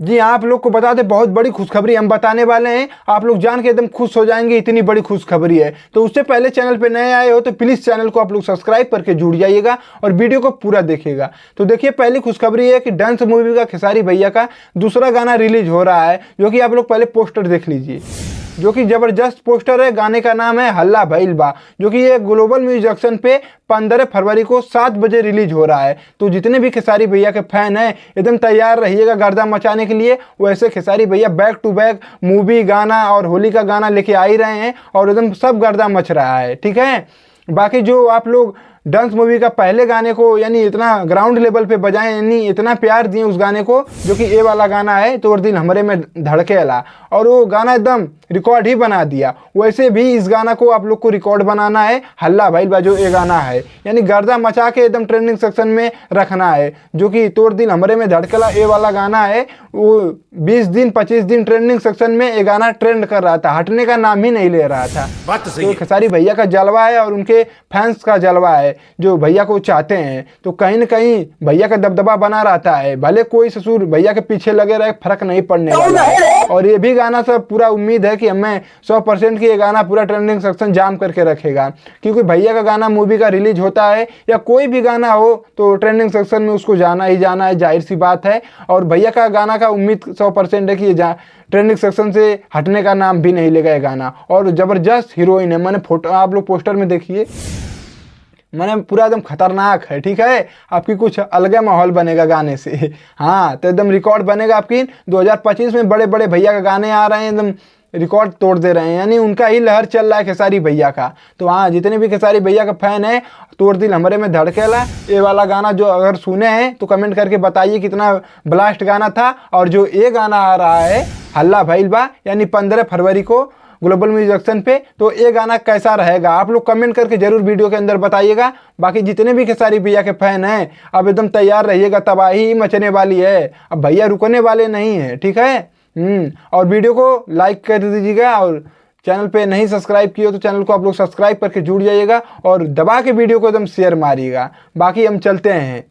जी हाँ, आप लोग को बता दें, बहुत बड़ी खुशखबरी हम बताने वाले हैं। आप लोग जान के एकदम खुश हो जाएंगे, इतनी बड़ी खुशखबरी है। तो उससे पहले चैनल पे नए आए हो तो प्लीज़ चैनल को आप लोग सब्सक्राइब करके जुड़ जाइएगा और वीडियो को पूरा देखिएगा। तो देखिए, पहली खुशखबरी है कि डांस मूवी का खेसारी भैया का दूसरा गाना रिलीज हो रहा है, जो कि आप लोग पहले पोस्टर देख लीजिए, जो कि जबरदस्त पोस्टर है। गाने का नाम है हल्ला भइल बा, जो कि ये ग्लोबल म्यूजिक एक्शन पे 15 फरवरी को 7 बजे रिलीज हो रहा है। तो जितने भी खेसारी भैया के फैन हैं, एकदम तैयार रहिएगा गर्दा मचाने के लिए। वैसे खेसारी भैया बैक टू बैक मूवी, गाना और होली का गाना लेके आ ही रहे हैं और एकदम सब गर्दा मच रहा है, ठीक है। बाकी जो आप लोग डांस मूवी का पहले गाने को यानी इतना ग्राउंड लेवल पे बजाएं, यानी इतना प्यार दिए उस गाने को, जो कि ये वाला गाना है तोर दिल हमरे में धड़केला, और वो गाना एकदम रिकॉर्ड ही बना दिया। वैसे भी इस गाना को आप लोग को रिकॉर्ड बनाना है, हल्ला भइल बा जो ये गाना है, यानी गर्दा मचा के एकदम ट्रेंडिंग सेक्शन में रखना है। जो कि तोर दिल हमरे में धड़केला ये वाला गाना है, वो 20 दिन 25 दिन ट्रेंडिंग सेक्शन में ये गाना ट्रेंड कर रहा था, हटने का नाम ही नहीं ले रहा था। बात तो सही है। खेसारी भैया का जलवा है और उनके फैंस का जलवा है, जो भैया को चाहते हैं। तो कहीं न कहीं भैया का दबदबा बना रहता है, भले कोई ससुर भैया के पीछे लगे रहे, फर्क नहीं पड़ने वाला है। और ये भी गाना सब पूरा उम्मीद है कि हमें 100% की ये गाना पूरा ट्रेंडिंग सेक्शन जाम करके रखेगा, क्योंकि भैया का गाना मूवी का रिलीज होता है या कोई भी गाना हो तो ट्रेंडिंग सेक्शन में उसको जाना ही जाना है, जाहिर सी बात है। और भैया का गाना का उम्मीद 100% है कि ये ट्रेंडिंग सेक्शन से हटने का नाम भी नहीं लेगा ये गाना। और जबरदस्त हीरोइन है, मैंने फोटो आप लोग पोस्टर में देखिए, मैंने पूरा एकदम खतरनाक है, ठीक है। आपकी कुछ अलग माहौल बनेगा गाने से। हाँ, तो एकदम रिकॉर्ड बनेगा आपकी। 2025 में बड़े बड़े भैया के गाने आ रहे हैं, एकदम रिकॉर्ड तोड़ दे रहे हैं, यानी उनका ही लहर चल रहा है खेसारी भैया का। तो हाँ, जितने भी खेसारी भैया का फैन है, तोड़ दिल हमरे में धड़केला ये वाला गाना जो अगर सुने हैं तो कमेंट करके बताइए कितना ब्लास्ट गाना था। और जो ये गाना आ रहा है हल्ला भइल बा, यानी 15 फरवरी को ग्लोबल म्यूजिक एक्शन पे, तो ये गाना कैसा रहेगा आप लोग कमेंट करके जरूर वीडियो के अंदर बताइएगा। बाकी जितने भी खेसारी भैया के फैन हैं, अब एकदम तैयार रहिएगा, तबाही मचने वाली है, अब भैया रुकने वाले नहीं है, ठीक है। और वीडियो को लाइक कर दीजिएगा, और चैनल पे नहीं सब्सक्राइब किए तो चैनल को आप लोग सब्सक्राइब करके जुड़ जाइएगा और दबा के वीडियो को एकदम शेयर मारिएगा। बाकी हम चलते हैं।